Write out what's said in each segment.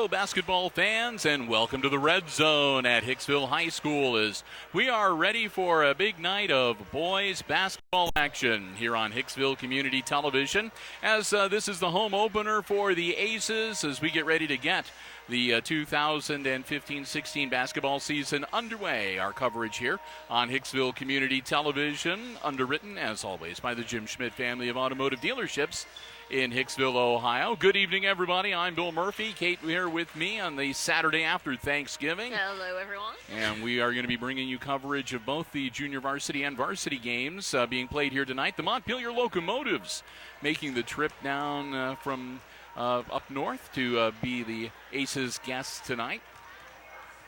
Hello, basketball fans, and welcome to the Red Zone at Hicksville High School as we are ready for a big night of boys basketball action here on Hicksville Community Television, as this is the home opener for the Aces as we get ready to get the 2015-16 basketball season underway. Our coverage here on Hicksville Community Television, underwritten, as always, by the Jim Schmidt family of automotive dealerships in Hicksville, Ohio. Good evening, everybody. I'm Bill Murphy. Kate here with me on the Saturday after Thanksgiving. Hello, everyone. And we are going to be bringing you coverage of both the junior varsity and varsity games being played here tonight. The Montpelier Locomotives making the trip down from up north to be the Aces guests tonight.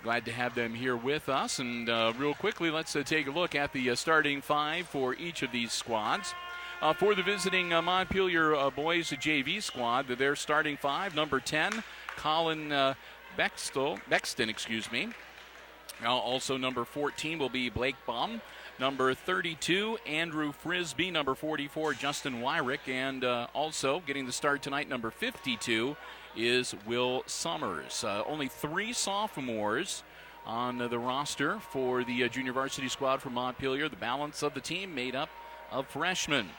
Glad to have them here with us. And real quickly, let's take a look at the starting five for each of these squads. For the visiting Montpelier boys JV squad, their starting five: number 10, Colin Bexton. Also number 14 will be Blake Baum. Number 32, Andrew Frisbee. Number 44, Justin Wyrick. And also getting the start tonight, number 52, is Will Summers. Only 3 sophomores on the roster for the junior varsity squad from Montpelier. The balance of the team made up of freshmen.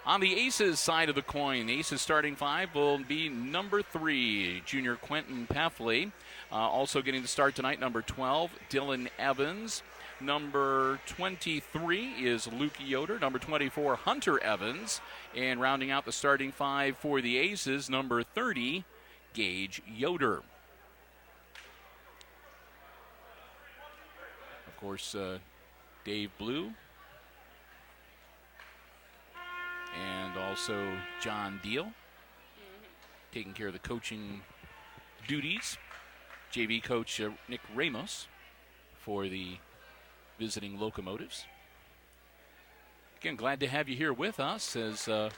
On the Aces side of the coin, the Aces starting five will be number 3, junior Quentin Peffley. Also getting the start tonight, number 12, Dylan Evans. Number 23 is Luke Yoder. Number 24, Hunter Evans. And rounding out the starting five for the Aces, number 30, Gage Yoder. Of course, Dave Blue. And also John Deal, taking care of the coaching duties. JV coach Nick Ramos for the visiting Locomotives. Again, glad to have you here with us as our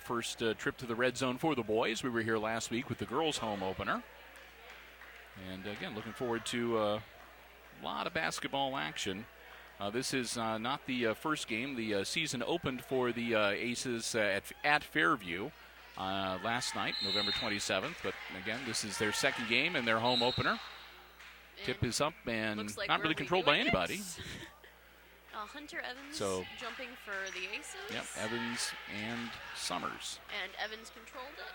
first trip to the Red Zone for the boys. We were here last week with the girls' home opener. And again, looking forward to a lot of basketball action. This is not the first game. The season opened for the Aces at Fairview last night, November 27th. But again, this is their second game and their home opener. And tip is up and like not really controlled by anybody. Hunter Evans jumping for the Aces. Yep, Evans and Summers. And Evans controlled it.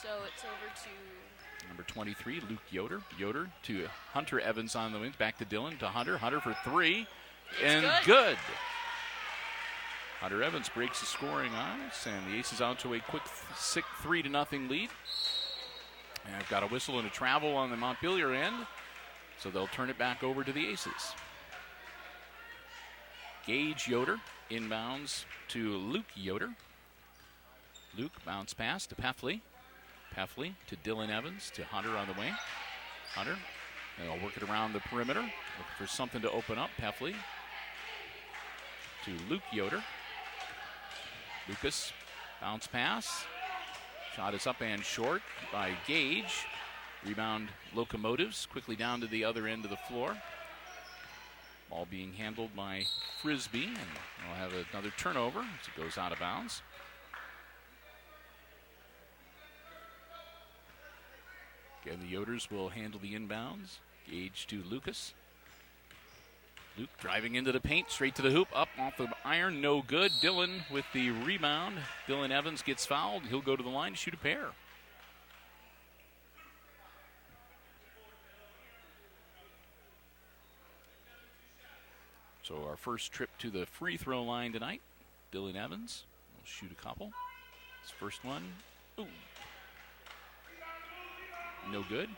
So it's over to number 23, Luke Yoder. Yoder to Hunter Evans on the wings. Back to Dylan, to Hunter. Hunter for 3. And good. Hunter Evans breaks the scoring ice, and the Aces out to a quick 3-0 lead. And I've got a whistle and a travel on the Montpelier end, so they'll turn it back over to the Aces. Gage Yoder inbounds to Luke Yoder. Luke bounce pass to Peffley. Peffley to Dylan Evans, to Hunter on the wing. Hunter, and they'll work it around the perimeter. Looking for something to open up. Peffley to Luke Yoder. Lucas, bounce pass. Shot is up and short by Gage. Rebound Locomotives, quickly down to the other end of the floor. Ball being handled by Frisbee, and we'll have another turnover as it goes out of bounds. Again, the Yoders will handle the inbounds. Gage to Lucas. Luke driving into the paint, straight to the hoop, up off the iron, no good. Dylan with the rebound. Dylan Evans gets fouled. He'll go to the line to shoot a pair. So our first trip to the free throw line tonight. Dylan Evans will shoot a couple. His first one, ooh, no good.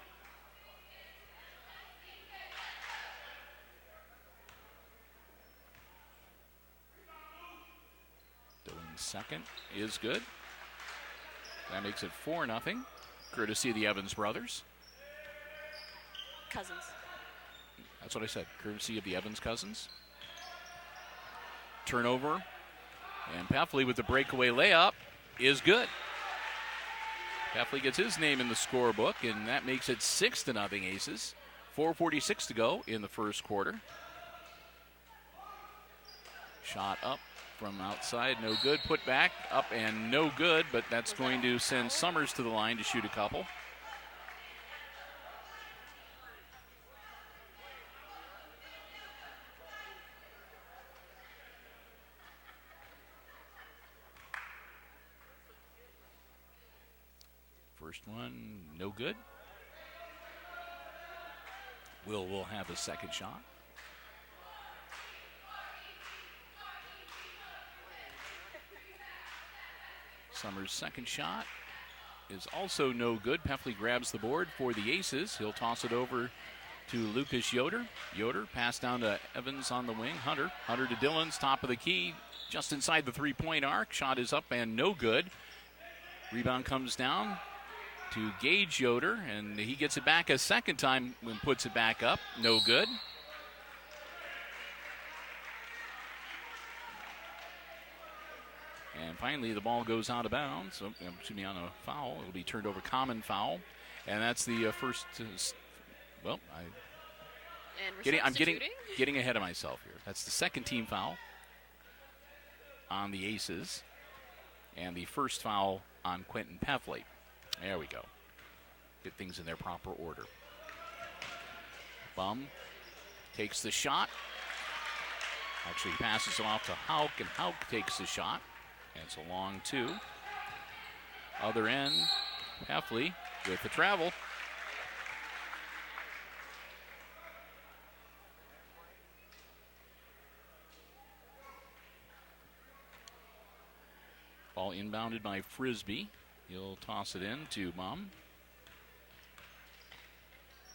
Dylan's second is good. That makes it 4-0, courtesy of the Evans brothers. Cousins. That's what I said, courtesy of the Evans cousins. Turnover, and Peffley with the breakaway layup is good. Peffley gets his name in the scorebook, and that makes it 6-0 Aces. 4:46 to go in the first quarter. Shot up from outside, no good. Put back, up and no good, but that's going to send Summers to the line to shoot a couple. First one, no good. Will have a second shot. Summers' second shot is also no good. Peffley grabs the board for the Aces. He'll toss it over to Lucas Yoder. Yoder pass down to Evans on the wing. Hunter to Dillon's top of the key, just inside the three-point arc. Shot is up and no good. Rebound comes down to Gage Yoder, and he gets it back a second time and puts it back up. No good. And finally, the ball goes out of bounds. On a foul. It'll be turned over, common foul. And that's the first. I'm getting ahead of myself here. That's the second team foul on the Aces, and the first foul on Quentin Peffley. There we go. Get things in their proper order. Bum takes the shot. Actually passes it off to Hauk, and Hauk takes the shot. And it's a long two. Other end, Peffley with the travel. Ball inbounded by Frisbee. He'll toss it in to Bum.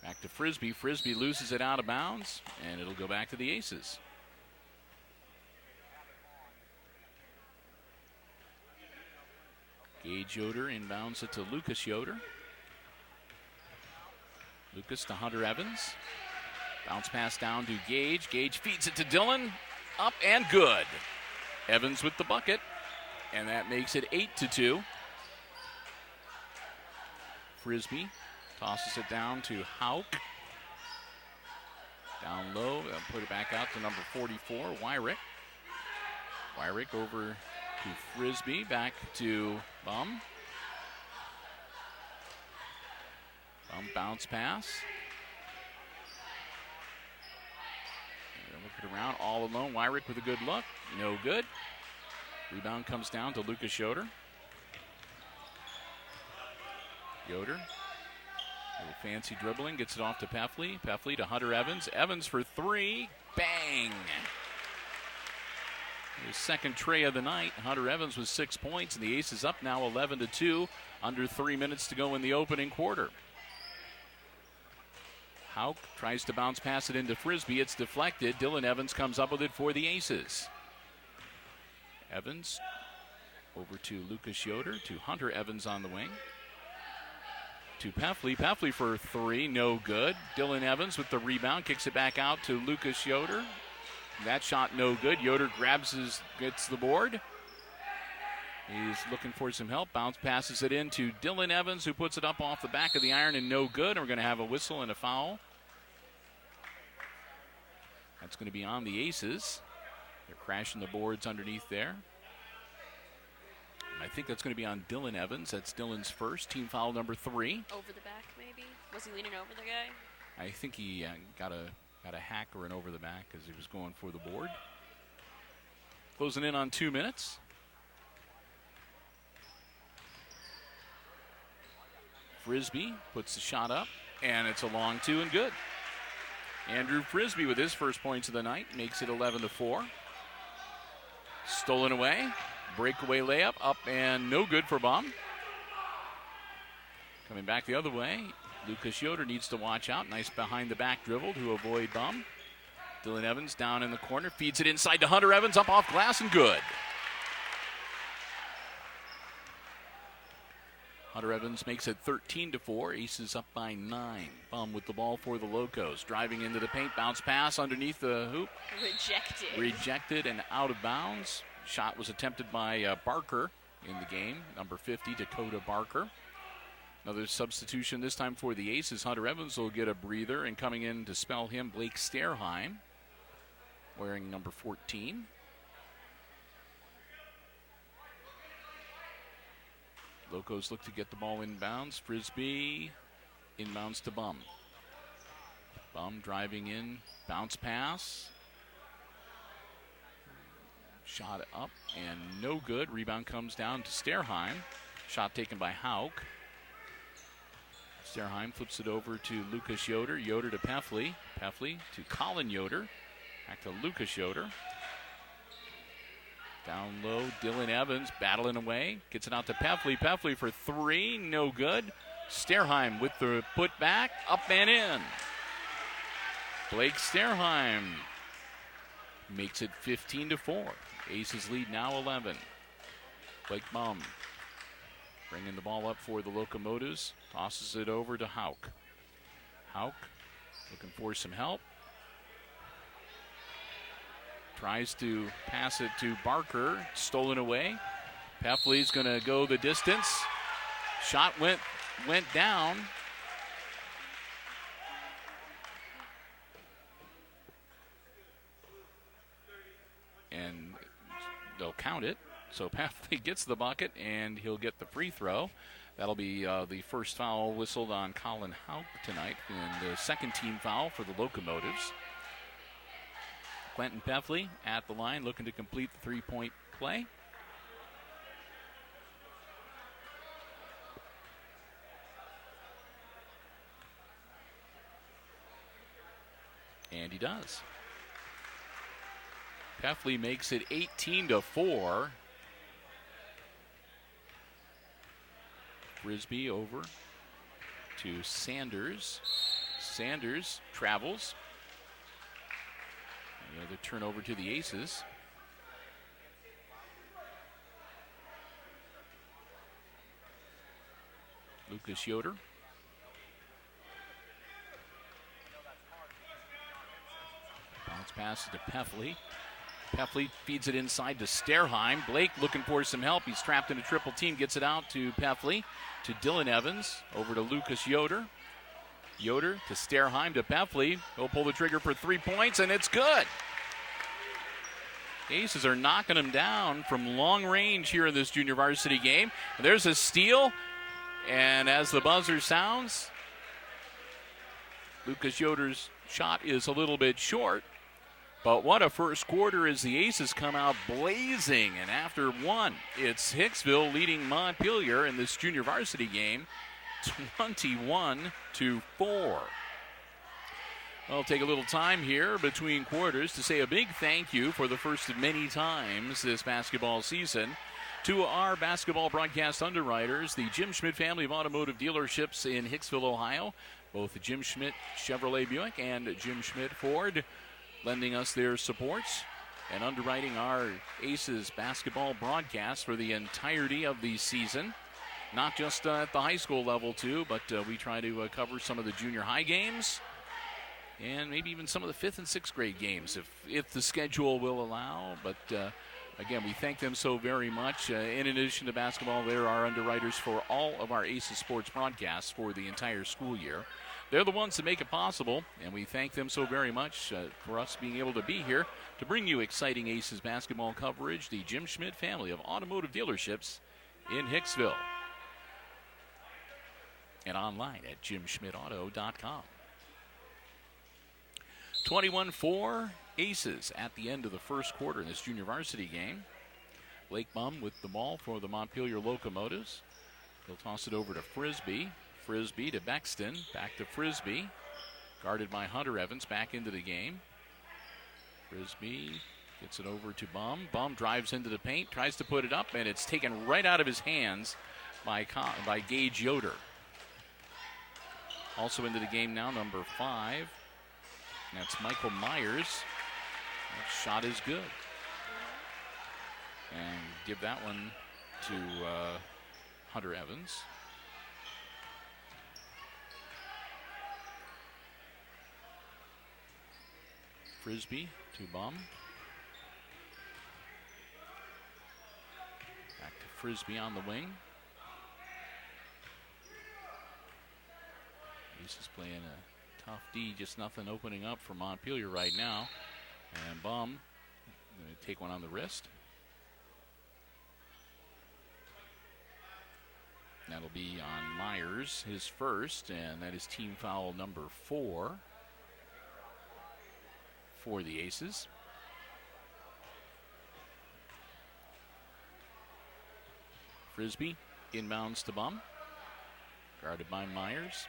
Back to Frisbee. Frisbee loses it out of bounds, and it'll go back to the Aces. Gage Yoder inbounds it to Lucas Yoder. Lucas to Hunter Evans. Bounce pass down to Gage. Gage feeds it to Dillon. Up and good. Evans with the bucket. And that makes it 8-2. Frisbee tosses it down to Hauk. Down low, they'll put it back out to number 44, Wyrick. Wyrick over to Frisbee, back to Bum. Bum bounce pass. And they're looking around all alone. Wyrick with a good look, no good. Rebound comes down to Lucas Yoder. Yoder, a little fancy dribbling, gets it off to Peffley. Peffley to Hunter Evans. Evans for three. Bang! His second tray of the night. Hunter Evans with 6 points, and the Aces up now 11-2. Under 3 minutes to go in the opening quarter. Hauk tries to bounce pass it into Frisbee. It's deflected. Dylan Evans comes up with it for the Aces. Evans over to Lucas Yoder, to Hunter Evans on the wing. To Peffley. Peffley for three, no good. Dylan Evans with the rebound, kicks it back out to Lucas Yoder. That shot no good. Yoder gets the board. He's looking for some help. Bounce passes it in to Dylan Evans, who puts it up off the back of the iron and no good. And we're going to have a whistle and a foul. That's going to be on the Aces. They're crashing the boards underneath there. I think that's going to be on Dylan Evans. That's Dylan's first. Team foul number 3. Over the back, maybe? Was he leaning over the guy? I think he got a hack or an over the back as he was going for the board. Closing in on 2 minutes. Frisbee puts the shot up, and it's a long two and good. Andrew Frisbee with his first points of the night makes it 11-4. Stolen away. Breakaway layup up and no good for Baum. Coming back the other way, Lucas Yoder needs to watch out. Nice behind the back dribble to avoid Baum. Dylan Evans down in the corner, feeds it inside to Hunter Evans, up off glass and good. Hunter Evans makes it 13-4. Aces up by 9. Baum with the ball for the Locos. Driving into the paint, bounce pass underneath the hoop. Rejected and out of bounds. Shot was attempted by Barker in the game, number 50, Dakota Barker. Another substitution this time for the Aces. Hunter Evans will get a breather, and coming in to spell him, Blake Sterheim, wearing number 14. Locos look to get the ball inbounds. Frisbee inbounds to Bum. Bum driving in, bounce pass. Shot up and no good. Rebound comes down to Sterheim. Shot taken by Hauk. Sterheim flips it over to Lucas Yoder. Yoder to Peffley. Peffley to Colin Yoder. Back to Lucas Yoder. Down low, Dylan Evans battling away. Gets it out to Peffley. Peffley for three. No good. Sterheim with the putback. Up and in. Blake Sterheim makes it 15-4. Aces lead now 11. Blake Baum bringing the ball up for the Locomotives. Tosses it over to Hauk. Hauk looking for some help. Tries to pass it to Barker. Stolen away. Peffley's going to go the distance. Shot went down. And they'll count it. So Peffley gets the bucket, and he'll get the free throw. That'll be the first foul whistled on Colin Hauk tonight, and the second team foul for the Locomotives. Quentin Peffley at the line looking to complete the three-point play. And he does. Peffley makes it 18-4. Frisbee over to Sanders. Sanders travels. Another turnover to the Aces. Lucas Yoder. Bounce pass to Peffley. Peffley feeds it inside to Sterheim. Blake looking for some help. He's trapped in a triple team. Gets it out to Peffley. To Dylan Evans. Over to Lucas Yoder. Yoder to Sterheim to Peffley. He'll pull the trigger for 3 points, and it's good. Aces are knocking him down from long range here in this junior varsity game. There's a steal, and as the buzzer sounds, Lucas Yoder's shot is a little bit short. But what a first quarter as the Aces come out blazing. And after one, it's Hicksville leading Montpelier in this junior varsity game 21-4. I'll take a little time here between quarters to say a big thank you for the first of many times this basketball season to our basketball broadcast underwriters, the Jim Schmidt family of automotive dealerships in Hicksville, Ohio, both Jim Schmidt Chevrolet Buick and Jim Schmidt Ford, lending us their supports and underwriting our Aces basketball broadcast for the entirety of the season. Not just at the high school level, too, but we try to cover some of the junior high games and maybe even some of the 5th and 6th grade games if the schedule will allow. But, again, we thank them so very much. In addition to basketball, they're our underwriters for all of our Aces sports broadcasts for the entire school year. They're the ones that make it possible, and we thank them so very much for us being able to be here to bring you exciting Aces basketball coverage, the Jim Schmidt family of automotive dealerships in Hicksville. And online at jimschmidtauto.com. 21-4 Aces at the end of the first quarter in this junior varsity game. Blake Baum with the ball for the Montpelier Locomotives. He'll toss it over to Frisbee. Frisbee to Bexton, back to Frisbee, guarded by Hunter Evans, back into the game. Frisbee gets it over to Baum. Baum drives into the paint, tries to put it up, and it's taken right out of his hands by Gage Yoder. Also into the game now, number 5. That's Michael Myers. That shot is good. And give that one to Hunter Evans. Frisbee to Baum. Back to Frisbee on the wing. Aces playing a tough D, just nothing opening up for Montpelier right now. And Baum going to take one on the wrist. That'll be on Myers, his first, and that is team foul number 4 for the Aces. Frisbee inbounds to Baum, guarded by Myers.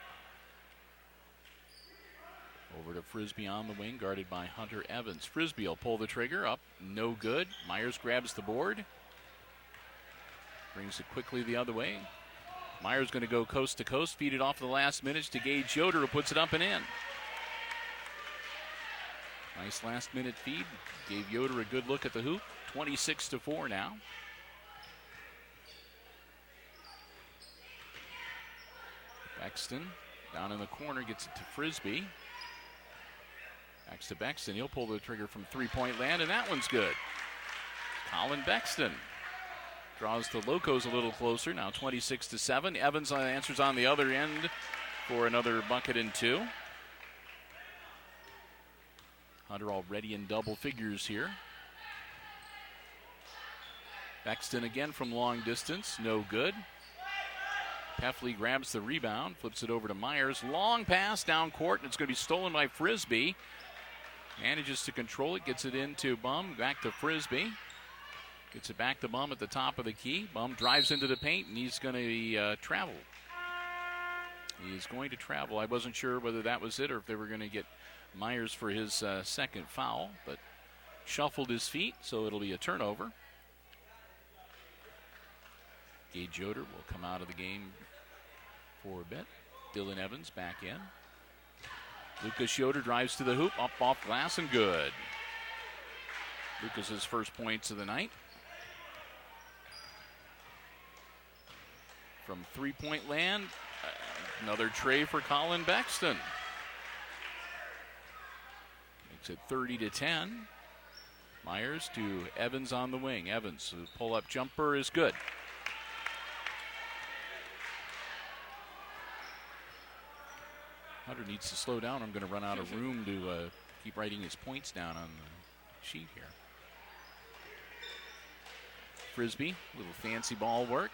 Over to Frisbee on the wing, guarded by Hunter Evans. Frisbee will pull the trigger up, no good. Myers grabs the board. Brings it quickly the other way. Myers going to go coast to coast, feed it off the last minute to Gage Yoder, who puts it up and in. Nice last minute feed. Gave Yoder a good look at the hoop. 26-4 now. Bexton down in the corner gets it to Frisbee. Back to Bexton. He'll pull the trigger from three-point land, and that one's good. Colin Bexton draws the Locos a little closer. Now 26-7. Evans answers on the other end for another bucket and two. Hunter already in double figures here. Bexton again from long distance. No good. Peffley grabs the rebound, flips it over to Myers. Long pass down court, and it's going to be stolen by Frisbee. Manages to control it, gets it into Bum, back to Frisbee. Gets it back to Bum at the top of the key. Bum drives into the paint, and he's going to travel. He's going to travel. I wasn't sure whether that was it or if they were going to get Myers for his second foul, but shuffled his feet, so it'll be a turnover. Gage Yoder will come out of the game for a bit. Dylan Evans back in. Lucas Yoder drives to the hoop, up off glass and good. Lucas's first points of the night. From three-point land, another tray for Colin Bexton. Makes it 30-10. Myers to Evans on the wing. Evans, the pull-up jumper is good. Hunter needs to slow down. I'm going to run out of room to keep writing his points down on the sheet here. Frisbee, little fancy ball work.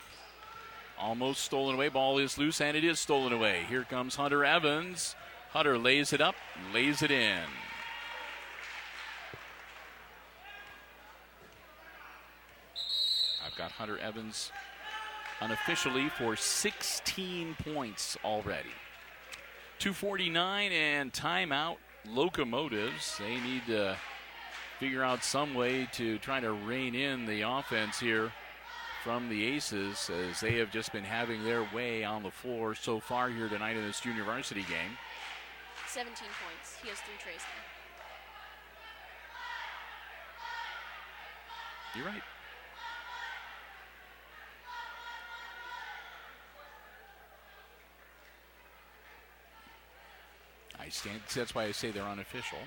Almost stolen away. Ball is loose, and it is stolen away. Here comes Hunter Evans. Hunter lays it up, lays it in. I've got Hunter Evans unofficially for 16 points already. 2:49 and timeout. Locomotives. They need to figure out some way to try to rein in the offense here from the Aces, as they have just been having their way on the floor so far here tonight in this junior varsity game. 17 points. He has 3 trays now. You're right. That's why I say they're unofficial.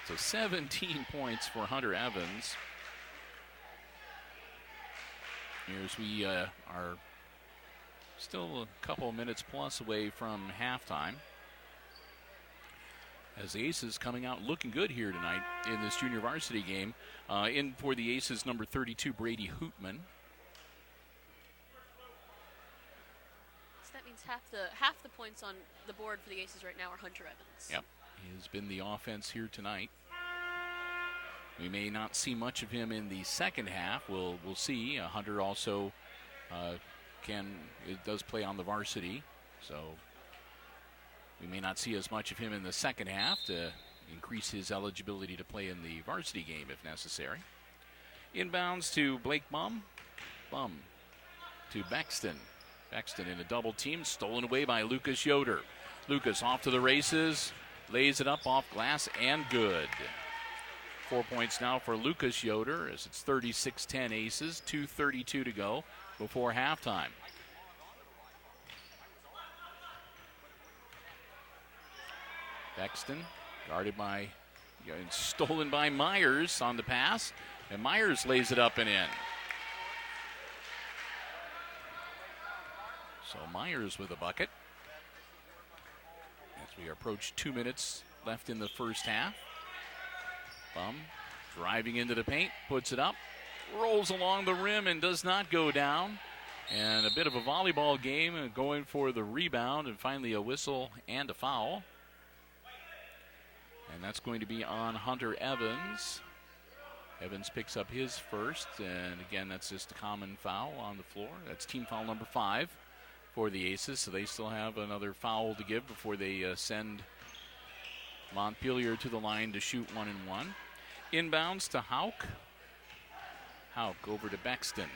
So 17 points for Hunter Evans. Here's we are still a couple of minutes plus away from halftime. As the Aces coming out looking good here tonight in this junior varsity game. In for the Aces, number 32, Brady Hootman. That means half the points on the board for the Aces right now are Hunter Evans. Yep, he has been the offense here tonight. We may not see much of him in the second half. We'll see. Hunter also does play on the varsity, so we may not see as much of him in the second half to increase his eligibility to play in the varsity game if necessary. Inbounds to Blake Bum. Bum to Bexton. Bexton in a double team, stolen away by Lucas Yoder. Lucas off to the races, lays it up off glass and good. 4 points now for Lucas Yoder as it's 36-10 Aces, 2:32 to go before halftime. Bexton guarded by, stolen by Myers on the pass, and Myers lays it up and in. So Myers with a bucket as we approach 2 minutes left in the first half. Bum driving into the paint, puts it up, rolls along the rim and does not go down. And a bit of a volleyball game, going for the rebound, and finally a whistle and a foul. And that's going to be on Hunter Evans. Evans picks up his first, and again, that's just a common foul on the floor. That's team foul number 5 for the Aces, so they still have another foul to give before they send Montpelier to the line to shoot 1 and 1. Inbounds to Hauk. Hauk over to Bexton.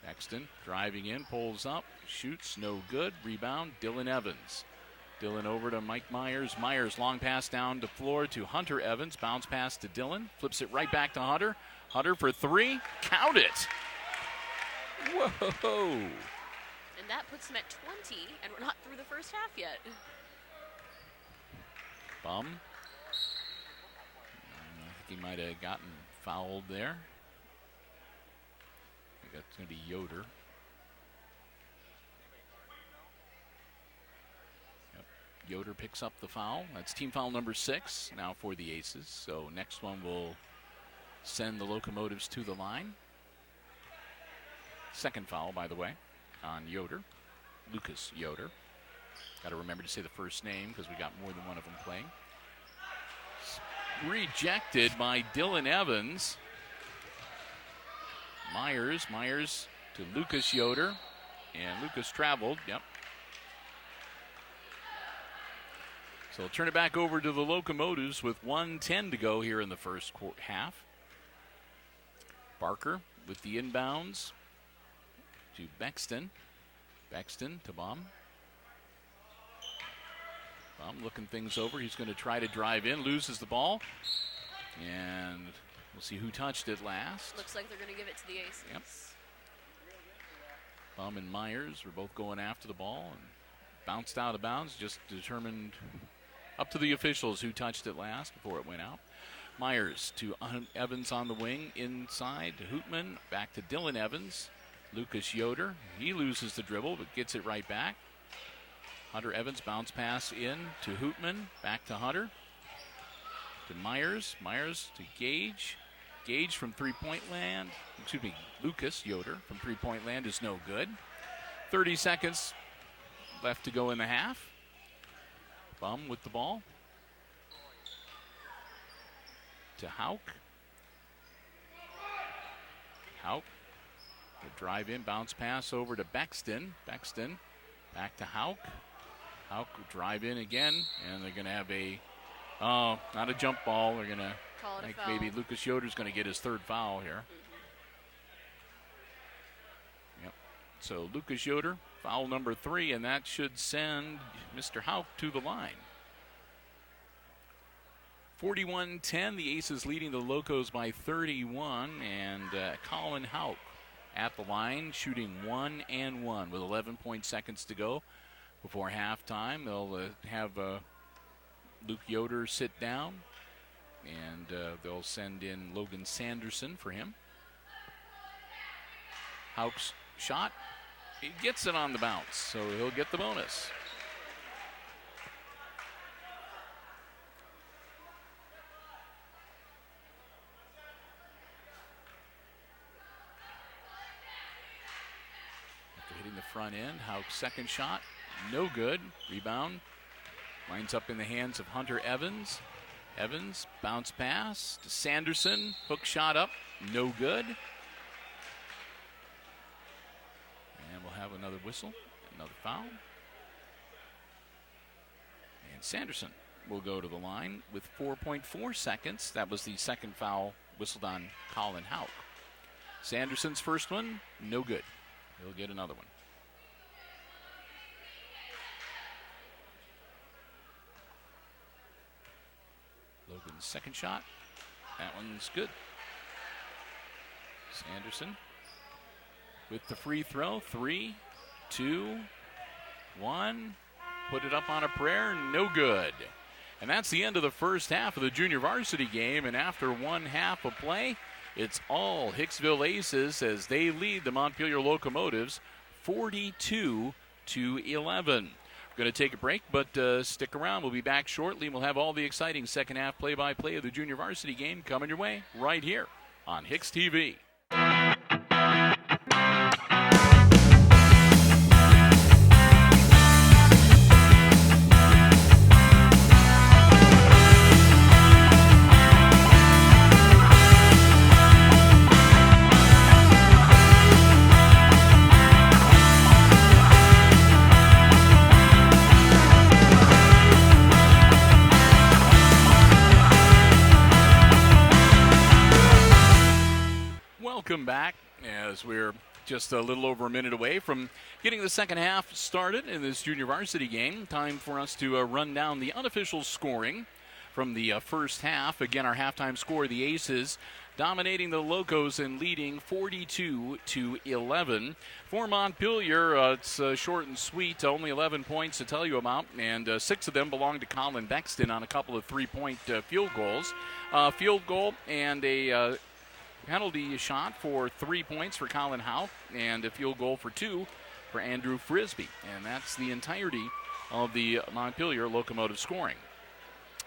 Bexton driving in, pulls up, shoots, no good. Rebound, Dylan Evans. Dylan over to Mike Myers. Myers, long pass down the floor to Hunter Evans. Bounce pass to Dylan. Flips it right back to Hunter. Hunter for 3. Count it. Whoa. And that puts him at 20, and we're not through the first half yet. Bum. I think he might have gotten fouled there. I think that's going to be Yoder. Yep. Yoder picks up the foul. That's team foul number 6 now for the Aces. So next one will send the Locomotives to the line. Second foul, by the way, on Yoder. Lucas Yoder. Got to remember to say the first name because we got more than one of them playing. Rejected by Dylan Evans. Myers to Lucas Yoder. And Lucas traveled, yep. So we'll turn it back over to the Locomotives with 1:10 to go here in the first half. Barker with the inbounds to Bexton. Bexton to Baum. Baum looking things over. He's going to try to drive in, loses the ball. And we'll see who touched it last. Looks like they're going to give it to the Aces. Yep. Baum and Myers were both going after the ball and bounced out of bounds. Just determined up to the officials who touched it last before it went out. Myers to Evans on the wing, inside to Hootman, back to Dylan Evans. Lucas Yoder, he loses the dribble but gets it right back. Hunter Evans, bounce pass in to Hootman, back to Hunter. To Myers, Myers to Gage. Gage from three-point land, Lucas Yoder from three-point land is no good. 30 seconds left to go in the half. Bum with the ball. To Hauk. Hauk. The drive in, bounce pass over to Bexton. Bexton back to Hauk. Hauk will drive in again, and they're going to have not a jump ball. They're going to think maybe Lucas Yoder's going to get his third foul here. Yep. So Lucas Yoder, foul number 3, and that should send Mr. Hauk to the line. 41-10, the Aces leading the Locos by 31, and Colin Hauk at the line, shooting 1 and 1 with 11 seconds to go before halftime. They'll have Luke Yoder sit down, and they'll send in Logan Sanderson for him. Hauk's shot, he gets it on the bounce, so he'll get the bonus. Hitting the front end. Hauk's second shot, no good. Rebound winds up in the hands of Hunter Evans. Evans, bounce pass to Sanderson. Hook shot up, no good. And we'll have another whistle, another foul. And Sanderson will go to the line with 4.4 seconds. That was the second foul whistled on Colin Hauk. Sanderson's first one, no good. He'll get another one. Logan's second shot. That one's good. Sanderson with the free throw. 3, 2, 1. Put it up on a prayer. No good. And that's the end of the first half of the Junior Varsity game. And after one half of play, it's all Hicksville Aces as they lead the Montpelier Locomotives 42-11. We're going to take a break, but stick around. We'll be back shortly. We'll have all the exciting second half play-by-play of the Junior Varsity game coming your way right here on HIX-TV. Welcome back as we're just a little over a minute away from getting the second half started in this junior varsity game. Time for us to run down the unofficial scoring from the first half. Again, our halftime score, the Aces dominating the Locos and leading 42-11. For Montpelier, it's short and sweet, only 11 points to tell you about, and 6 of them belong to Colin Bexton on a couple of three-point field goals. Field goal and a penalty shot for 3 points for Colin Howe, and a field goal for 2 for Andrew Frisbee. And that's the entirety of the Montpelier Locomotive scoring.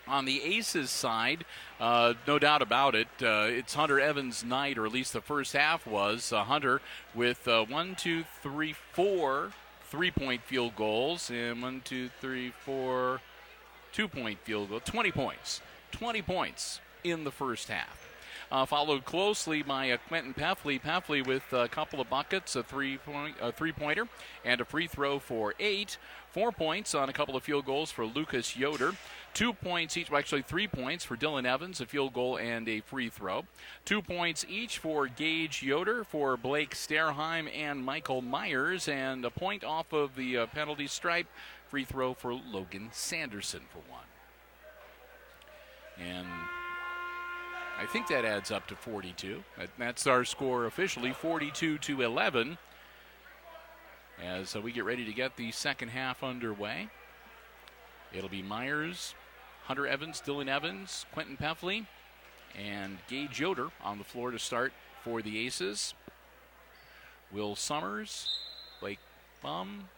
On the Aces side, no doubt about it, it's Hunter Evans' night, or at least the first half was. Hunter with 4 3-point field goals, and 4 2-point field goals. 20 points. 20 points in the first half. Followed closely by Quentin Peffley. Peffley with a couple of buckets, a three-pointer, and a free throw for 8. 4 points on a couple of field goals for Lucas Yoder. 2 points each, well, actually 3 points for Dylan Evans, a field goal and a free throw. 2 points each for Gage Yoder, for Blake Sterheim and Michael Myers, and a point off of the penalty stripe. Free throw for Logan Sanderson for 1. And I think that adds up to 42. That's our score officially, 42-11. As we get ready to get the second half underway. It'll be Myers, Hunter Evans, Dylan Evans, Quentin Peffley, and Gage Yoder on the floor to start for the Aces. Will Summers, Blake Bum,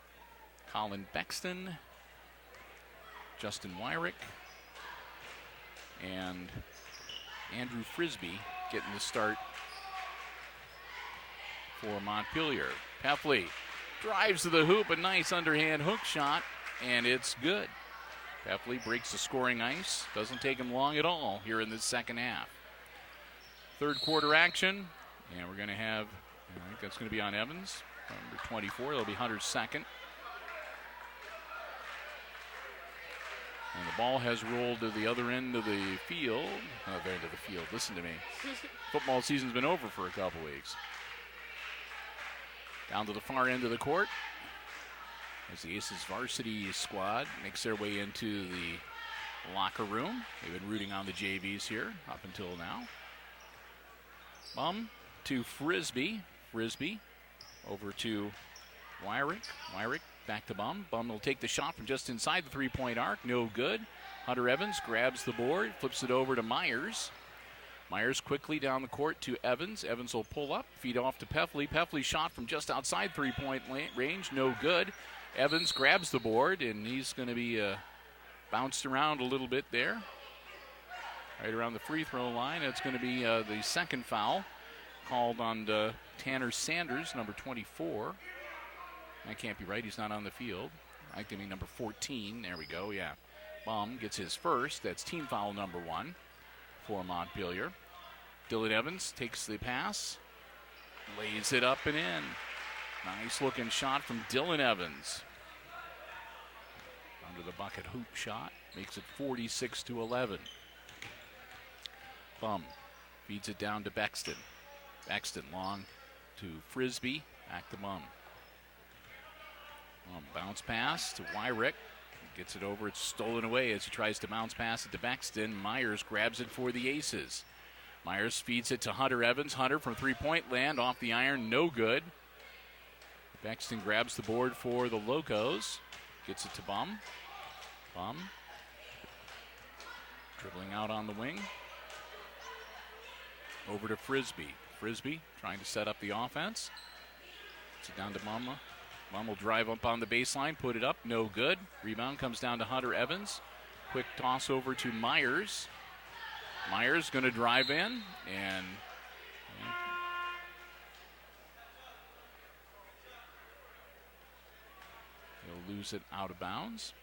Colin Bexton, Justin Wyrick, and Andrew Frisbee getting the start for Montpelier. Peffley drives to the hoop, a nice underhand hook shot, and it's good. Peffley breaks the scoring ice. Doesn't take him long at all here in the second half. Third quarter action, and we're going to have, I think that's going to be on Evans, number 24. It'll be Hunter's second. And the ball has rolled to the other end of the field. Other end of the field, listen to me. Football season's been over for a couple weeks. Down to the far end of the court as the Aces varsity squad makes their way into the locker room. They've been rooting on the JVs here up until now. Bum to Frisbee. Frisbee over to Wyrick. Wyrick back to Bum. Bum will take the shot from just inside the three-point arc. No good. Hunter Evans grabs the board, flips it over to Myers. Myers quickly down the court to Evans. Evans will pull up, feed off to Peffley. Peffley shot from just outside three-point range. No good. Evans grabs the board, and he's going to be bounced around a little bit there. Right around the free throw line. It's going to be the second foul called on Tanner Sanders, number 24. That can't be right. He's not on the field. I think mean number 14. There we go. Yeah. Bum gets his first. That's team foul number 1 for Montpelier. Dylan Evans takes the pass. Lays it up and in. Nice looking shot from Dylan Evans. Under the bucket hoop shot. Makes it 46-11. Bum feeds it down to Bexton. Bexton long to Frisbee. Back to Bum. Bounce pass to Wyrick. Gets it over. It's stolen away as he tries to bounce pass it to Bexton. Myers grabs it for the Aces. Myers feeds it to Hunter Evans. Hunter from three-point land off the iron. No good. Bexton grabs the board for the Locos. Gets it to Bum. Bum. Dribbling out on the wing. Over to Frisbee. Frisbee trying to set up the offense. Gets it down to Bum. Bum will drive up on the baseline, put it up, no good. Rebound comes down to Hunter Evans. Quick toss over to Myers. Myers going to drive in, and he'll lose it out of bounds.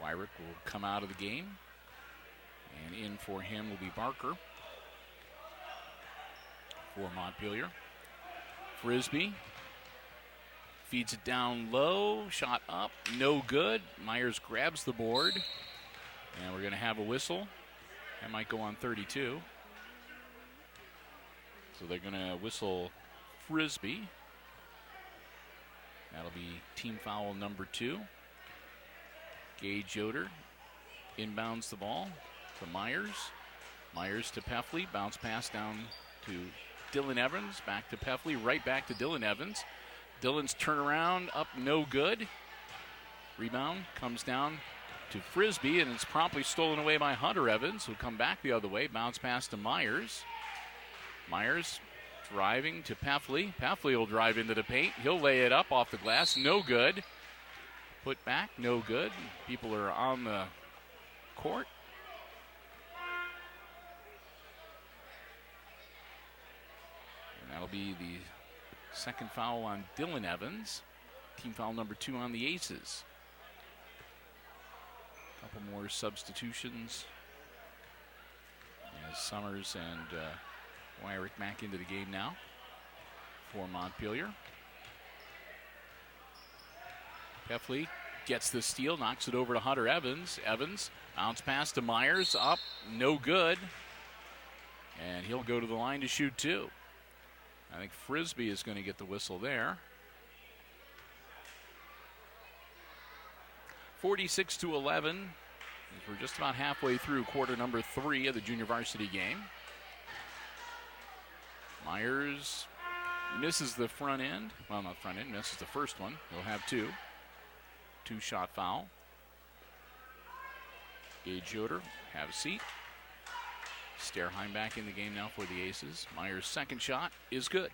Wyrick will come out of the game, and in for him will be Barker for Montpelier. Frisbee feeds it down low, shot up, no good. Myers grabs the board, and we're going to have a whistle. That might go on 32. So they're going to whistle Frisbee. That'll be team foul number 2. Gage Yoder inbounds the ball to Myers. Myers to Peffley. Bounce pass down to Dylan Evans. Back to Peffley. Right back to Dylan Evans. Dylan's turnaround up, no good. Rebound comes down to Frisbee, and it's promptly stolen away by Hunter Evans, who'll come back the other way. Bounce pass to Myers. Myers driving to Peffley. Peffley will drive into the paint. He'll lay it up off the glass. No good. Put back, no good. People are on the court. And that'll be the second foul on Dylan Evans. Team foul number 2 on the Aces. A couple more substitutions as Summers and Wyrick back into the game now for Montpelier. Peffley gets the steal, knocks it over to Hunter Evans. Evans, bounce pass to Myers, up, no good. And he'll go to the line to shoot 2. I think Frisbee is going to get the whistle there. 46-11. We're just about halfway through quarter number 3 of the junior varsity game. Myers misses the front end. Well, not front end, misses the first one. He'll have 2. 2-shot foul. Gage Yoder, have a seat. Sterheim back in the game now for the Aces. Myers' second shot is good.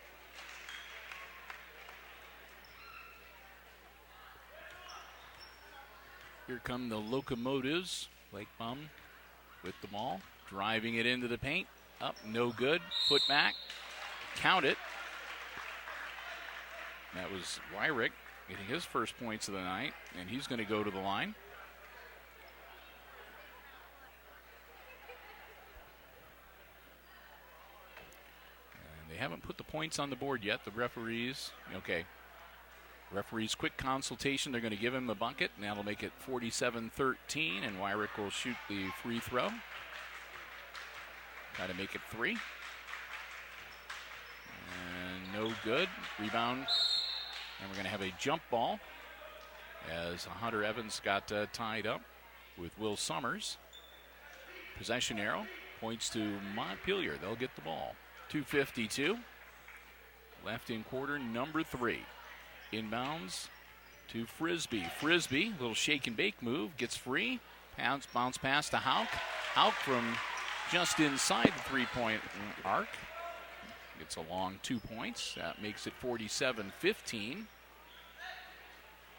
Here come the Locomotives. Blake Bum with the ball, driving it into the paint. Up, no good. Put back. Count it. That was Wyrick getting his first points of the night, and he's going to go to the line. And they haven't put the points on the board yet, the referees. Okay. Referees quick consultation. They're going to give him the bucket, and that'll make it 47-13, and Wyrick will shoot the free throw. Try to make it 3. And no good. Rebound. And we're going to have a jump ball as Hunter Evans got tied up with Will Summers. Possession arrow points to Montpelier. They'll get the ball. 2:52 left in quarter number 3. Inbounds to Frisbee. Frisbee, little shake and bake move, gets free. Bounce pass to Hauk. Hauk from just inside the 3-point arc. Gets a long 2 points. That makes it 47-15.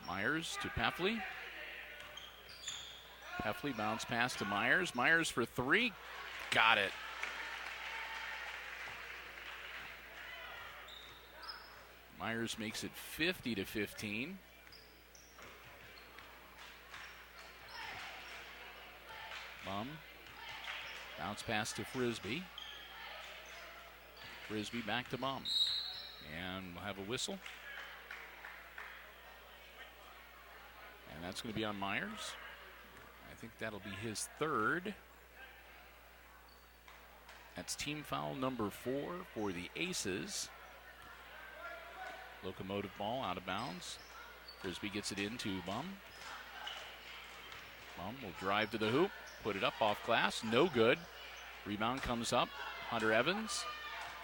Myers to Peffley. Peffley bounce pass to Myers. Myers for 3. Got it. Myers makes it 50-15. Bum. Bounce pass to Frisbee. Frisbee back to Bum. And we'll have a whistle. And that's going to be on Myers. I think that'll be his 3rd. That's team foul number 4 for the Aces. Locomotive ball out of bounds. Frisbee gets it into Bum. Bum will drive to the hoop, put it up off glass, no good. Rebound comes up. Hunter Evans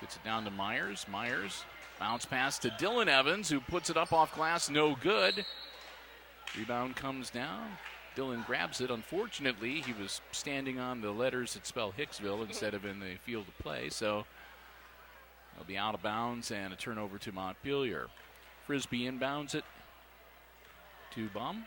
gets it down to Myers. Myers, bounce pass to Dylan Evans, who puts it up off glass, no good. Rebound comes down. Dylan grabs it. Unfortunately, he was standing on the letters that spell Hicksville instead of in the field of play, so it'll be out of bounds and a turnover to Montpelier. Frisbee inbounds it to Bum.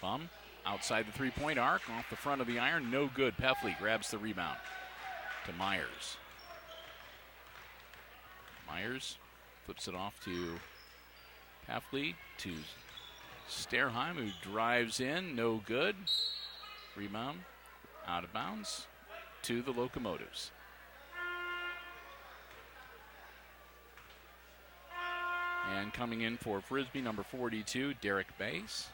Bum outside the 3-point arc, off the front of the iron, no good. Peffley grabs the rebound to Myers. Myers flips it off to Peffley to Sterheim, who drives in, no good. Rebound out of bounds to the Locomotives. And coming in for Frisbee, number 42, Derek Bass.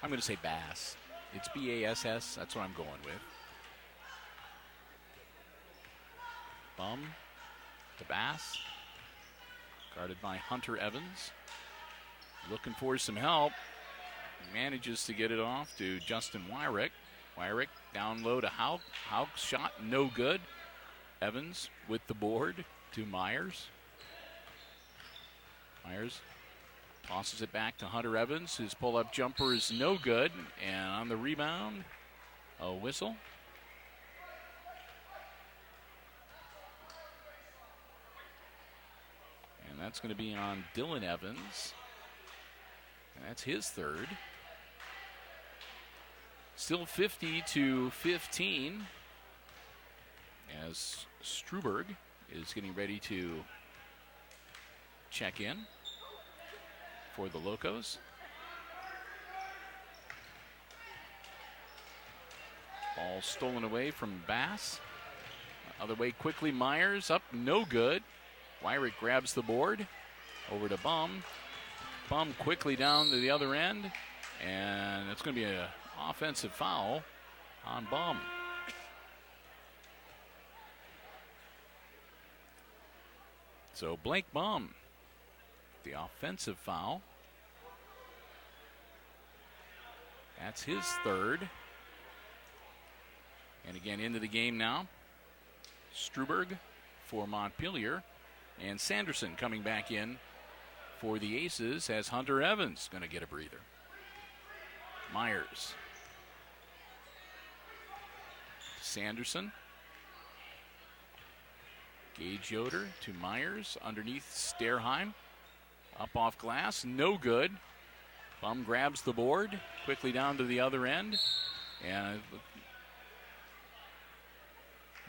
I'm going to say Bass. It's B-A-S-S. That's what I'm going with. Bum to Bass. Guarded by Hunter Evans. Looking for some help. Manages to get it off to Justin Wyrick. Wyrick down low to Hauk. Hauk's shot no good. Evans with the board to Myers. Myers tosses it back to Hunter Evans. His pull-up jumper is no good. And on the rebound, a whistle. And that's going to be on Dylan Evans. And that's his third. Still 50-15 as Struberg is getting ready to check in for the Locos. Ball stolen away from Bass. Other way quickly, Myers up, no good. Wyrick grabs the board, over to Bum. Bum quickly down to the other end, and it's going to be an offensive foul on Bum. So Blake Bum, the offensive foul. That's his third. And again into the game now. Struberg for Montpelier. And Sanderson coming back in for the Aces as Hunter Evans going to get a breather. Myers. Sanderson. Gage Yoder to Myers underneath Sterheim. Up off glass, no good. Bum grabs the board, quickly down to the other end. And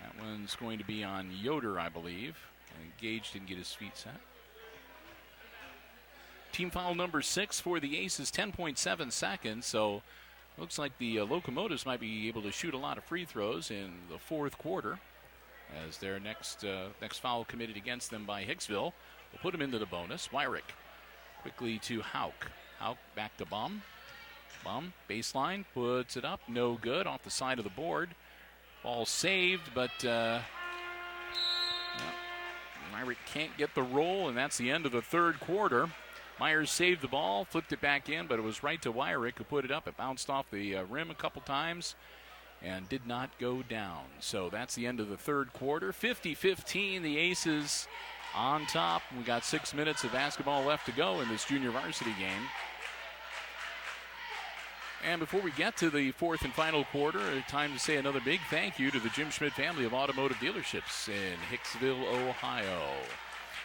that one's going to be on Yoder, I believe. And Gage didn't get his feet set. Team foul number 6 for the Aces, 10.7 seconds. So looks like the Locomotives might be able to shoot a lot of free throws in the fourth quarter, as their next foul committed against them by Hicksville will put him into the bonus. Wyrick quickly to Hauk. Hauk back to Bum. Bum, baseline, puts it up, no good, off the side of the board. Ball saved, but Wyrick can't get the roll, and that's the end of the third quarter. Myers saved the ball, flipped it back in, but it was right to Wyrick who put it up. It bounced off the rim a couple times and did not go down. So that's the end of the third quarter. 50-15, the Aces on top. We got 6 minutes of basketball left to go in this junior varsity game. And before we get to the fourth and final quarter, time to say another big thank you to the Jim Schmidt family of automotive dealerships in Hicksville, Ohio.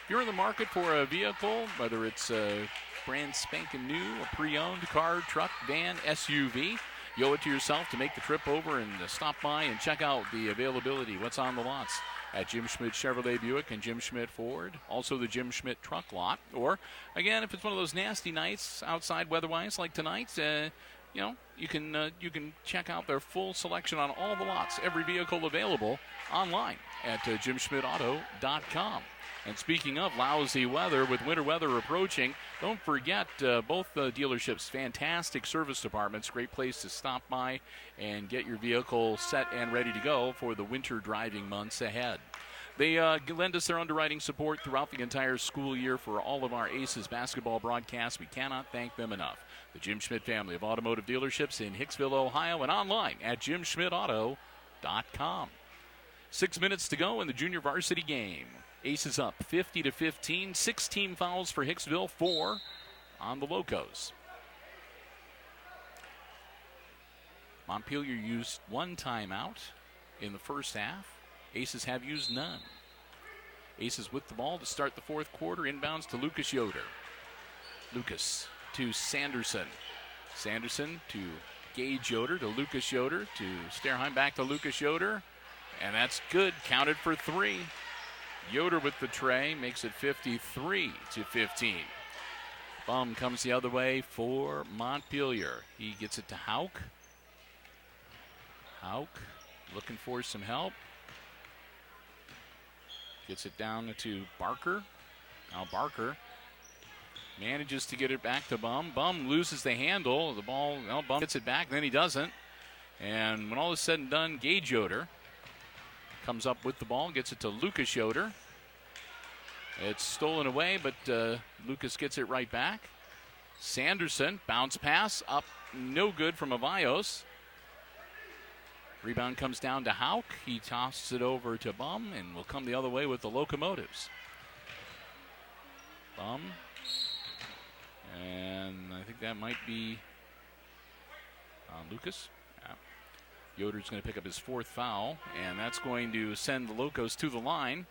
If you're in the market for a vehicle, whether it's a brand spanking new, a pre-owned car, truck, van, SUV, you owe it to yourself to make the trip over and stop by and check out the availability, what's on the lots at Jim Schmidt Chevrolet Buick and Jim Schmidt Ford. Also the Jim Schmidt truck lot. Or, again, if it's one of those nasty nights outside weather-wise like tonight, you can check out their full selection on all the lots, every vehicle available online at JimSchmidtAuto.com. And speaking of lousy weather, with winter weather approaching, don't forget both dealerships, fantastic service departments, great place to stop by and get your vehicle set and ready to go for the winter driving months ahead. They lend us their underwriting support throughout the entire school year for all of our Aces basketball broadcasts. We cannot thank them enough. The Jim Schmidt family of automotive dealerships in Hicksville, Ohio, and online at JimSchmidtAuto.com. 6 minutes to go in the junior varsity game. Aces up 50-15. 6 team fouls for Hicksville, 4 on the Locos. Montpelier used 1 timeout in the first half. Aces have used none. Aces with the ball to start the fourth quarter. Inbounds to Lucas Yoder. Lucas to Sanderson. Sanderson to Gage Yoder, to Lucas Yoder, to Sterheim, back to Lucas Yoder. And that's good. Counted for 3. Yoder with the tray makes it 53-15. Bum comes the other way for Montpelier. He gets it to Hauk. Hauk looking for some help. Gets it down to Barker. Now Barker Manages to get it back to Bum. Bum loses the handle. The ball, well, Bum gets it back, then he doesn't. And when all is said and done, Gage Yoder comes up with the ball, gets it to Lucas Yoder. It's stolen away, but Lucas gets it right back. Sanderson, bounce pass, up, no good from Avios. Rebound comes down to Hauk. He tosses it over to Bum, and will come the other way with the Locomotives. Bum. And I think that might be Lucas. Yeah. Yoder's going to pick up his 4th foul, and that's going to send the Locos to the line.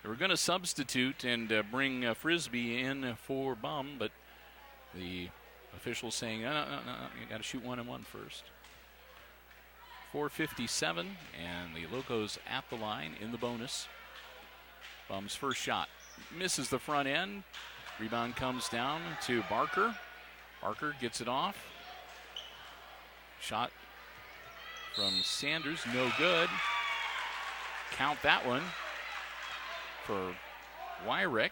They were going to substitute and bring Frisbee in for Bum, but the official saying, no, you got to shoot 1-and-1 first. 4:57, and the Locos at the line in the bonus. Bum's first shot misses the front end. Rebound comes down to Barker. Barker gets it off. Shot from Sanders, no good. Count that one for Wyrick,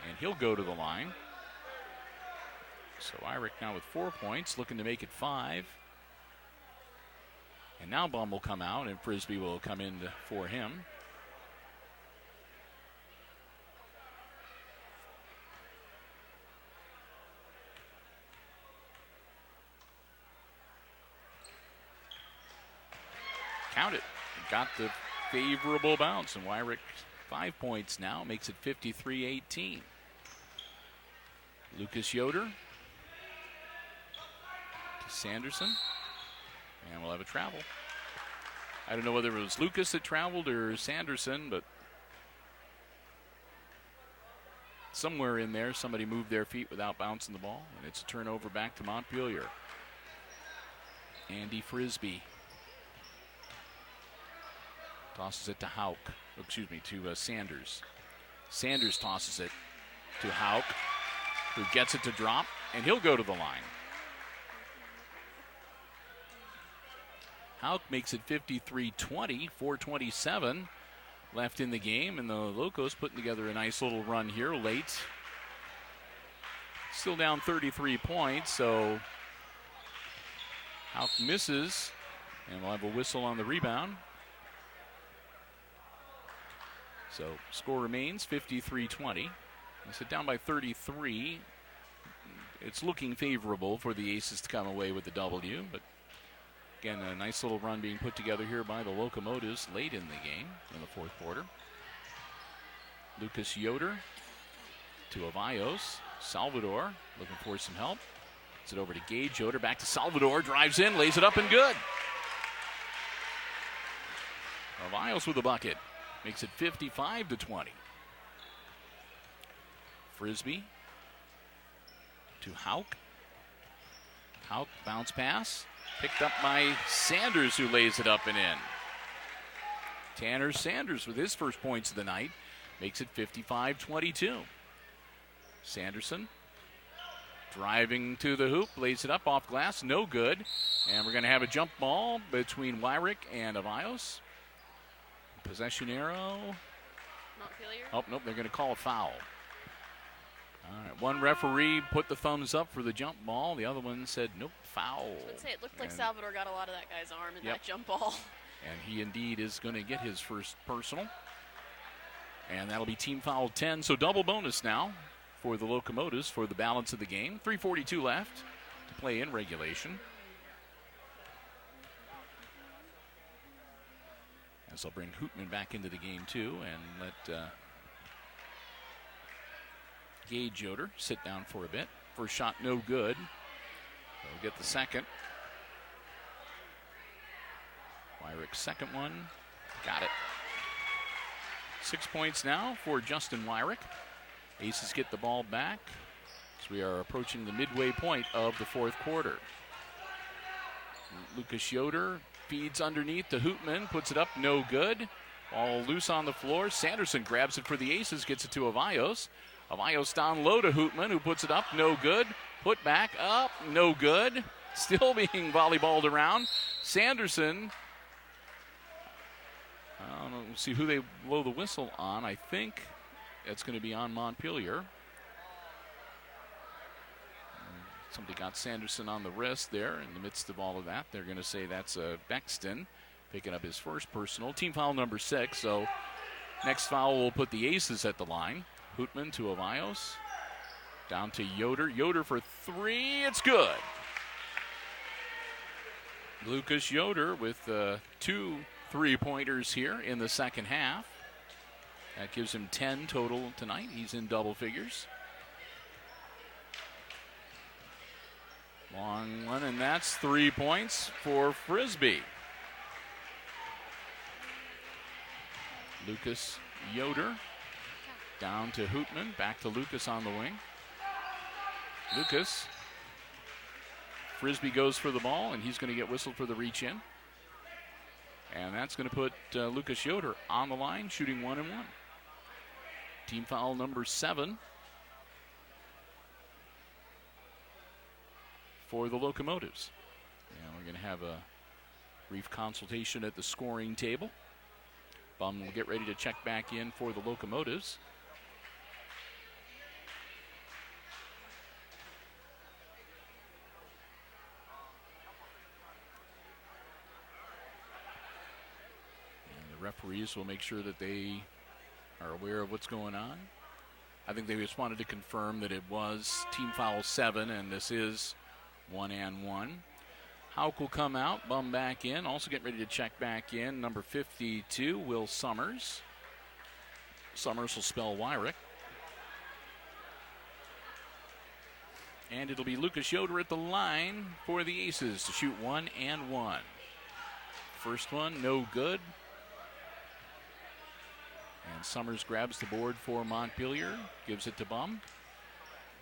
and he'll go to the line. So Wyrick now with 4 points, looking to make it 5. And now Bum will come out, and Frisbee will come in for him. Count it. Got the favorable bounce, and Wyrick 5 points now, makes it 53-18. Lucas Yoder to Sanderson, and we'll have a travel. I don't know whether it was Lucas that traveled or Sanderson, but somewhere in there somebody moved their feet without bouncing the ball, and it's a turnover back to Montpelier. Andy Frisbee tosses it to Hauk. To Sanders. Sanders tosses it to Hauk, who gets it to drop, and he'll go to the line. Hauk makes it 53-20, 4:27 left in the game, and the Locos putting together a nice little run here late. Still down 33 points, so Hauk misses, and we'll have a whistle on the rebound. So score remains 53-20. It's down by 33. It's looking favorable for the Aces to come away with the W, but again, a nice little run being put together here by the Locomotives late in the game in the 4th quarter. Lucas Yoder to Avios. Salvador looking for some help. Gets it over to Gage Yoder, back to Salvador, drives in, lays it up and good. Avios with a bucket. Makes it 55-20. Frisbee to Hauk. Hauk bounce pass. Picked up by Sanders, who lays it up and in. Tanner Sanders with his first points of the night. Makes it 55-22. Sanderson driving to the hoop. Lays it up off glass. No good. And we're going to have a jump ball between Wyrick and Avios. Possession arrow. Montpelier. Oh, nope, they're going to call a foul. All right, one referee put the thumbs up for the jump ball. The other one said, nope, foul. I would say it looked like Salvador got a lot of that guy's arm in that jump ball. And he indeed is going to get his first personal. And that'll be team foul 10. So double bonus now for the Locomotives for the balance of the game. 3:42 left to play in regulation. As they'll bring Hootman back into the game too and let Gage Yoder sit down for a bit. First shot no good. They'll get the second. Wyrick's second one. Got it. 6 points now for Justin Wyrick. Aces get the ball back as we are approaching the midway point of the 4th quarter. Lucas Yoder feeds underneath to Hootman, puts it up, no good. Ball loose on the floor. Sanderson grabs it for the Aces, gets it to Avios. Avios down low to Hootman, who puts it up, no good. Put back up, no good. Still being volleyballed around. Sanderson, I don't know, see who they blow the whistle on. I think it's going to be on Montpelier. Somebody got Sanderson on the wrist there in the midst of all of that. They're going to say that's Bexton picking up his first personal. Team foul number 6. So next foul will put the Aces at the line. Hootman to Avios. Down to Yoder. Yoder for 3. It's good. Lucas Yoder with 2 3-pointers here in the second half. That gives him 10 total tonight. He's in double figures. Long one, and that's 3 points for Frisbee. Lucas Yoder down to Hootman. Back to Lucas on the wing. Lucas. Frisbee goes for the ball, and he's going to get whistled for the reach in. And that's going to put Lucas Yoder on the line, shooting 1 and 1. Team foul number 7 for the Locomotives. And we're going to have a brief consultation at the scoring table. Bum will get ready to check back in for the Locomotives. And the referees will make sure that they are aware of what's going on. I think they just wanted to confirm that it was team foul 7, and this is 1 and 1. Hauk will come out, Bum back in. Also getting ready to check back in, number 52, Will Summers. Summers will spell Wyrick. And it'll be Lucas Yoder at the line for the Aces to shoot 1 and 1. First one, no good. And Summers grabs the board for Montpelier, gives it to Bum.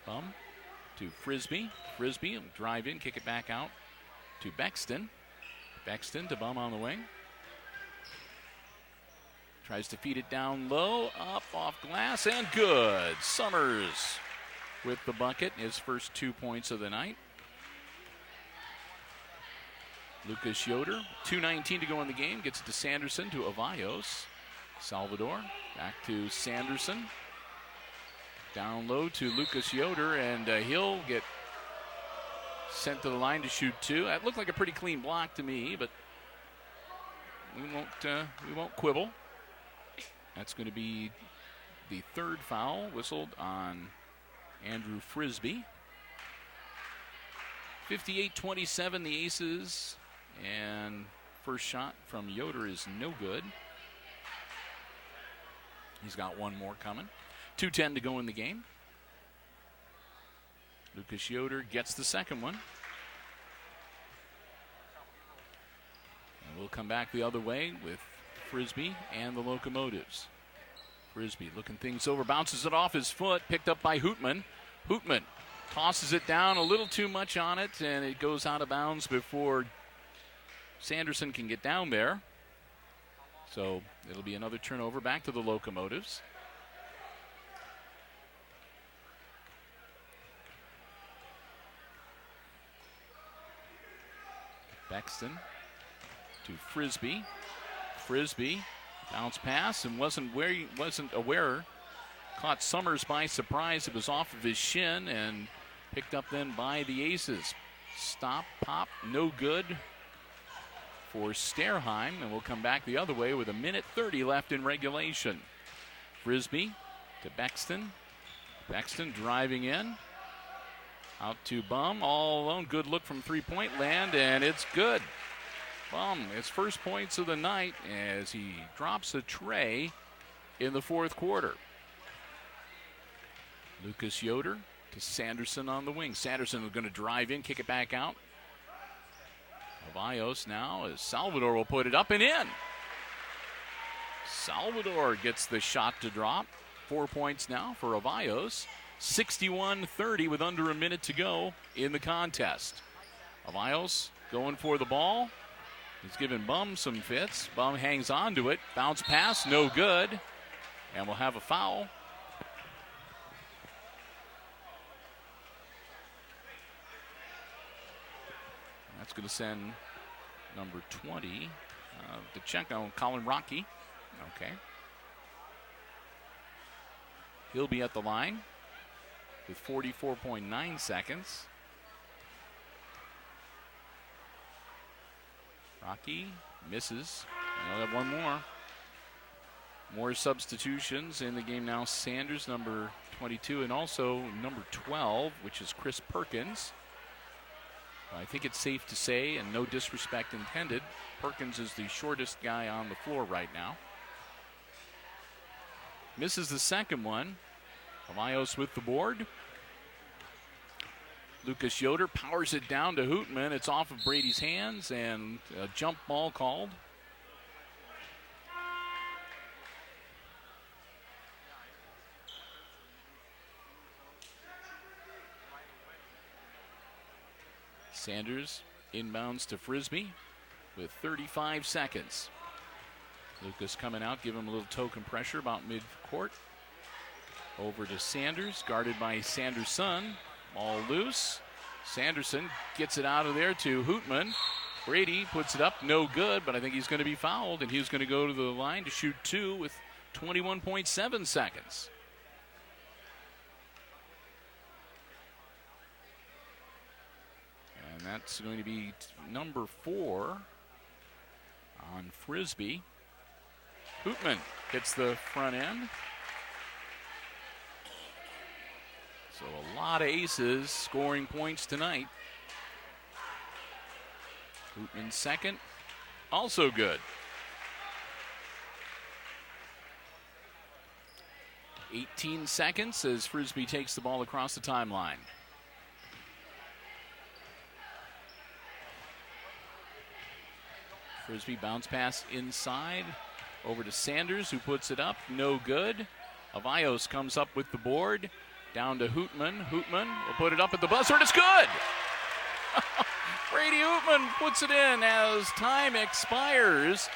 Bum to Frisbee. Frisbee will drive in, kick it back out to Bexton. Bexton to Bum on the wing. Tries to feed it down low, up off glass, and good. Summers with the bucket, his first 2 points of the night. Lucas Yoder, 2:19 to go in the game, gets it to Sanderson, to Avios. Salvador, back to Sanderson. Down low to Lucas Yoder, and he'll get sent to the line to shoot 2. That looked like a pretty clean block to me, but we won't quibble. That's going to be the third foul whistled on Andrew Frisbee. 58-27, the Aces, and first shot from Yoder is no good. He's got one more coming. 2:10 to go in the game. Lucas Yoder gets the second one. And we'll come back the other way with Frisbee and the Locomotives. Frisbee looking things over, bounces it off his foot, picked up by Hootman. Hootman tosses it down, a little too much on it, and it goes out of bounds before Sanderson can get down there. So it'll be another turnover back to the Locomotives. Bexton to Frisbee. Frisbee bounce pass and wasn't aware. Caught Summers by surprise. It was off of his shin and picked up then by the Aces. Stop, pop, no good for Sterheim, and we'll come back the other way with 1:30 left in regulation. Frisbee to Bexton. Bexton driving in. Out to Bum, all alone. Good look from three-point land, and it's good. Bum, his first points of the night as he drops a tray in the fourth quarter. Lucas Yoder to Sanderson on the wing. Sanderson is going to drive in, kick it back out. Avios now as Salvador will put it up and in. Salvador gets the shot to drop. 4 points now for Avios. 61-30 with under a minute to go in the contest. Avios going for the ball. He's giving Bum some fits. Bum hangs on to it. Bounce pass, no good. And we'll have a foul. That's going to send number 20 to check on Colin Rocky. Okay. He'll be at the line with 44.9 seconds. Rocky misses. They'll have one more. More substitutions in the game now. Sanders, number 22, and also number 12, which is Chris Perkins. I think it's safe to say, and no disrespect intended, Perkins is the shortest guy on the floor right now. Misses the second one. Amayos with the board. Lucas Yoder powers it down to Hootman. It's off of Brady's hands, and a jump ball called. Sanders inbounds to Frisbee with 35 seconds. Lucas coming out, give him a little token pressure about mid-court. Over to Sanders, guarded by Sanderson. All loose. Sanderson gets it out of there to Hootman. Brady puts it up, no good, but I think he's going to be fouled, and he's going to go to the line to shoot two with 21.7 seconds. And that's going to be number 4 on Frisbee. Hootman hits the front end. So a lot of aces scoring points tonight. Hootman second, also good. 18 seconds as Frisbee takes the ball across the timeline. Frisbee bounce pass inside over to Sanders, who puts it up, no good. Amayos comes up with the board. Down to Hootman. Hootman will put it up at the buzzer, and it's good! Brady Hootman puts it in as time expires,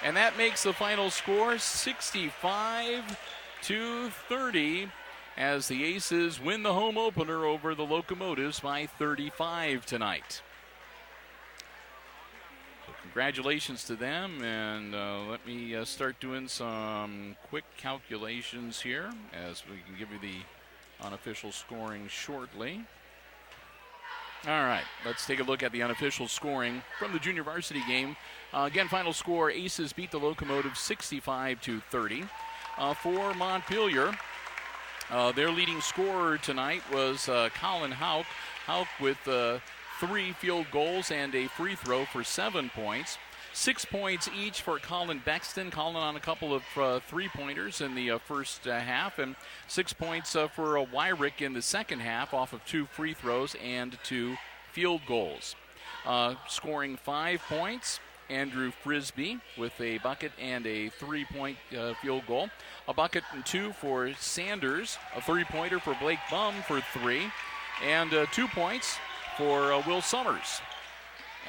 and that makes the final score 65-30 as the Aces win the home opener over the Locomotives by 35 tonight. So congratulations to them, and let me start doing some quick calculations here as we can give you the unofficial scoring shortly. All right, let's take a look at the unofficial scoring from the Junior Varsity game. Again, final score, Aces beat the Locomotives 65-30. For Montpelier, their leading scorer tonight was Colin Hauk. Hauk with 3 field goals and a free throw for 7 points. 6 points each for Colin Bexton. Colin on a couple of three-pointers in the first half, and 6 points for Wyrick in the second half off of 2 free throws and 2 field goals. Scoring 5 points, Andrew Frisbee with a bucket and a 3-point field goal. A bucket and 2 for Sanders, a 3-pointer for Blake Bum for 3, and 2 points for Will Summers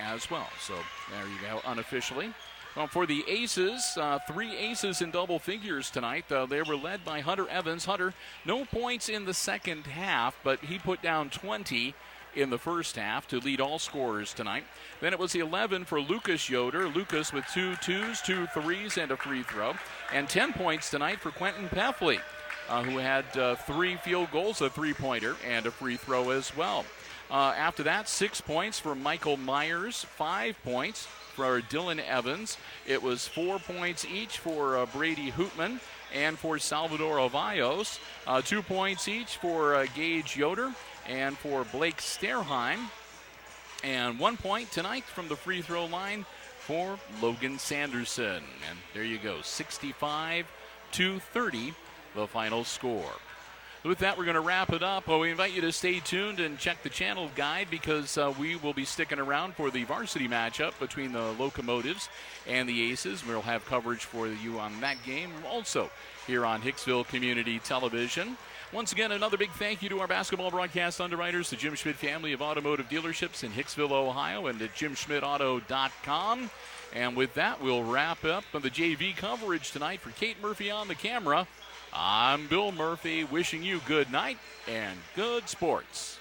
as well. So there you go, unofficially. Well, for the Aces, 3 aces in double figures tonight. They were led by Hunter Evans. Hunter, no points in the second half, but he put down 20 in the first half to lead all scorers tonight. Then it was 11 for Lucas Yoder. Lucas with 2 twos, 2 threes, and a free throw. And 10 points tonight for Quentin Peffley, who had 3 field goals, a 3-pointer, and a free throw as well. After that, 6 points for Michael Myers, 5 points for Dylan Evans. It was 4 points each for Brady Hootman and for Salvador Amayos. 2 points each for Gage Yoder and for Blake Sterheim. And 1 point tonight from the free throw line for Logan Sanderson. And there you go, 65-30, the final score. With that, we're going to wrap it up. Well, we invite you to stay tuned and check the channel guide because we will be sticking around for the varsity matchup between the Locomotives and the Aces. We'll have coverage for you on that game also here on Hicksville Community Television. Once again, another big thank you to our basketball broadcast underwriters, the Jim Schmidt family of automotive dealerships in Hicksville, Ohio, and at JimSchmidtAuto.com. And with that, we'll wrap up the JV coverage tonight. For Kate Murphy on the camera, I'm Bill Murphy, wishing you good night and good sports.